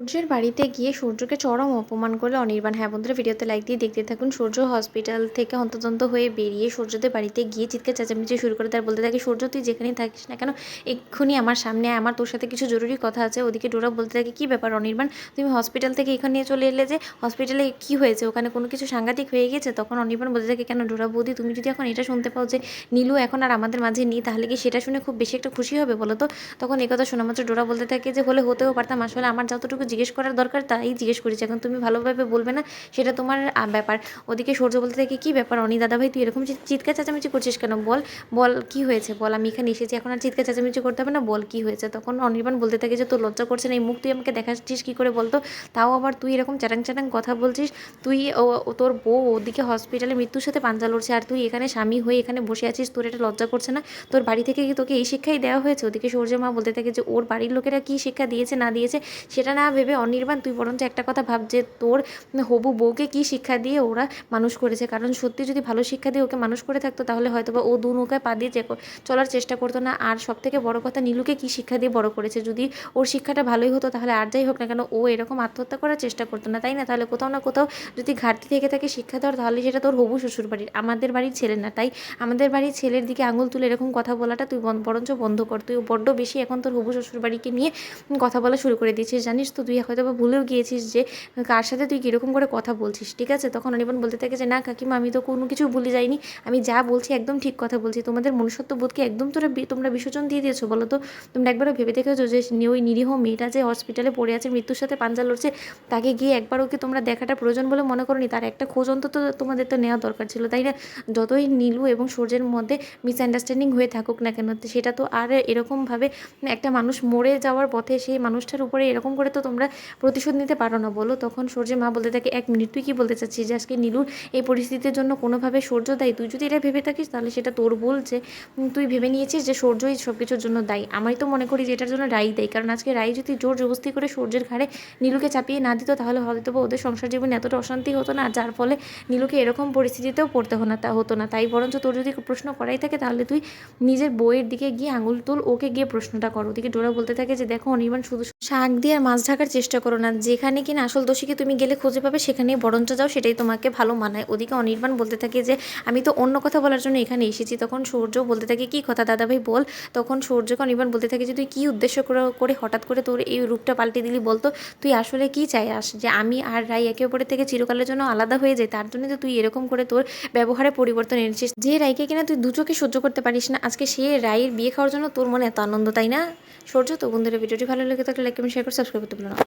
সূর্যের বাড়িতে গিয়ে সূর্যকে চরম অপমান করলে অনির্বাণ। হ্যাঁ বন্ধুরা, ভিডিওতে লাইক দিয়ে দেখতে থাকুন। সূর্য হসপিটাল থেকে হন্তদন্ত হয়ে বেরিয়ে সূর্যদের বাড়িতে গিয়ে চিৎকার চেঁচামেচি শুরু করে তার বলতে থাকে, সূর্য তুই যেখানেই থাকিস না কেন এক্ষুনি আমার সামনে আয়, আমার তোর সাথে কিছু জরুরি কথা আছে। ওদিকে ডোরা বলতে থাকে, কী ব্যাপার অনির্বাণ, তুমি হসপিটাল থেকে এখানে নিয়ে চলে এলে যে? হসপিটালে কী হয়েছে? ওখানে কোনো কিছু সাংঘাতিক হয়ে গেছে? তখন অনির্বাণ বলতে থাকে, কেন ডোরা বৌদি, তুমি যদি এখন এটা শুনতে পাও যে নীলু এখন আর আমাদের মাঝে নেই, তাহলে কি সেটা শুনে খুব বেশি একটা খুশি হবে বলো তো? তখন এই কথা শোনা মাত্র ডোরা বলতে থাকে যে, হলে হতেও পারতাম, আসলে আমার যতটুকু জিজ্ঞেস করার দরকার তাই জিজ্ঞেস করেছি, এখন তুমি ভালোভাবে বলবে না সেটা তোমার ব্যাপার। ওদিকে সূর্য বলতে থাকে, কী ব্যাপার অনি দাদাভাই, তুই এরকম চিৎকার চেঁচামেচি করছিস কেন? বল বল কী হয়েছে বল, আমি এখানে এসেছি, এখন আর চিৎকার চেঁচামেচি করতে হবে না, বল কী হয়েছে। তখন অনির্বাণ বলতে থাকে যে, তোর লজ্জা করছে না? এই মুখ তুই আমাকে দেখাচ্ছিস কী করে বলতো? তাও আবার তুই এরকম চ্যাটাং চ্যাটাং কথা বলছিস। তুই তোর বউ ওদিকে হসপিটালে মৃত্যুর সাথে পাঞ্জা লড়ছে, আর তুই এখানে স্বামী হয়ে এখানে বসে আছিস, তোর এটা লজ্জা করছে না? তোর বাড়ি থেকে কি তোকে এই শিক্ষাই দেওয়া হয়েছে? ওদিকে সূর্যের মা বলতে থাকে যে, ওর বাড়ির লোকেরা কী শিক্ষা দিয়েছে না দিয়েছে সেটা না ভেবে অনির্বাণ, তুই বরঞ্চ একটা কথা ভাব যে তোর হবু বউকে কী শিক্ষা দিয়ে ওরা মানুষ করেছে। কারণ সত্যি যদি ভালো শিক্ষা দিয়ে ওকে মানুষ করে থাকতো তাহলে হয়তো বা ও দু নৌকায় পা দিয়ে চলার চেষ্টা করতো না। আর সব থেকে বড় কথা, নীলুকে কী শিক্ষা দিয়ে বড় করেছে। যদি ওর শিক্ষাটা ভালোই হতো তাহলে আর যাই হোক না কেন ও এরকম আত্মহত্যা করার চেষ্টা করতো না, তাই না? তাহলে কোথাও না কোথাও যদি ঘাটতি থেকে থাকে শিক্ষা দেওয়ার, তাহলে সেটা তোর হবু শ্বশুর বাড়ির, আমাদের বাড়ির ছেলে না। তাই আমাদের বাড়ির ছেলের দিকে আঙুল তুলে এরকম কথা বলাটা তুই বরঞ্চ বন্ধ কর। তুই বড্ড বেশি এখন তোর হবু শ্বশুর বাড়িকে নিয়ে কথা বলা শুরু করে দিয়েছিস, জানিস তো? তুই হয়তো বা ভুলেও গিয়েছিস যে কার সাথে তুই কীরকম করে কথা বলছিস, ঠিক আছে? তখন অনির্বাণ বলতে থাকে যে, না কাকিমা, আমি তো কোনো কিছু ভুলে যাইনি, আমি যা বলছি একদম ঠিক কথা বলছি। তোমাদের মনুষ্যত্ব বোধকে একদম তোমরা বিসর্জন দিয়ে দিয়েছো বলো তো? তোমরা একবারও ভেবে দেখেছো যে ওই নিরীহ মেয়েটা যে হসপিটালে পড়ে আছে, মৃত্যুর সাথে পাঞ্জা লড়ছে, তাকে গিয়ে একবার ওকে তোমরা দেখাটা প্রয়োজন বলে মনে করনি? তার একটা খোঁজ অন্তত তোমাদের তো নেওয়া দরকার ছিল, তাই না? যতই নীলু এবং সূর্যের মধ্যে মিসআন্ডারস্ট্যান্ডিং হয়ে থাকুক না কেন, সেটা তো আর এরকমভাবে একটা মানুষ মরে যাওয়ার পথে সেই মানুষটার উপরে এরকম করে তো তোমরা প্রতিশোধ নিতে পারো না, বলো? তখন সূর্যের মা বলতে থাকে, এক মিনিট, তুই কী বলতে চাচ্ছিস যে আজকে নীলুর এই পরিস্থিতির জন্য কোনোভাবে সূর্য দায়ী? তুই যদি এটা ভেবে থাকিস তাহলে সেটা তোর ভুল, যে তুই ভেবে নিয়েছিস যে সূর্যই সব কিছুর জন্য দায়ী। আমি তো মনে করি যে এটার জন্য রাই দায়ী, কারণ আজকে রাই যদি জোর জবস্তি করে সূর্যের ঘাড়ে নীলুকে চাপিয়ে না দিত তাহলে হয়তো বা ওদের সংসার জীবনে এতটা অশান্তি হতো না, যার ফলে নীলুকে এরকম পরিস্থিতিতেও পড়তে হতো না। তাই বরঞ্চ তোর যদি প্রশ্ন করাই থাকে তাহলে তুই নিজের বইয়ের দিকে গিয়ে আঙুল তুল, ওকে গিয়ে প্রশ্নটা করো। ওদিকে ডোরা বলতে থাকে যে, দেখো অনির্বাণ, শুধু শাক দিয়ে আর মাছ ঢাকার চেষ্টা করো না, যেখানে কিনা আসল দোষীকে তুমি গেলে খুঁজে পাবে সেখানেই বরঞ্চ যাও, সেটাই তোমাকে ভালো মানায়। ওদিকে অনির্বাণ বলতে থাকে যে, আমি তো অন্য কথা বলার জন্য এখানে এসেছি। তখন সূর্য বলতে থাকে, কী কথা দাদাভাই বল। তখন সূর্যকে অনির্বাণ বলতে থাকে যে, তুই কী উদ্দেশ্য করে হঠাৎ করে তোর এই রূপটা পাল্টে দিলি বলতো? তুই আসলে কী চাই যে আমি আর রাই একে অপরের থেকে চিরকালের জন্য আলাদা হয়ে যায়? তার জন্য তো তুই এরকম করে তোর ব্যবহারে পরিবর্তন এনেছিস। যে রাইকে কিনা তুই দু চোখে সহ্য করতে পারিস না, আজকে সে রাইয়ের বিয়ে খাওয়ার জন্য তোর মনে এত আনন্দ, তাই না? সূর্য, তো বন্ধুরা ভিডিওটি ভালো লেগে থাকলে লাইক কমেন্ট শেয়ার করে সাবস্ক্রাইব করতে ভুলো না।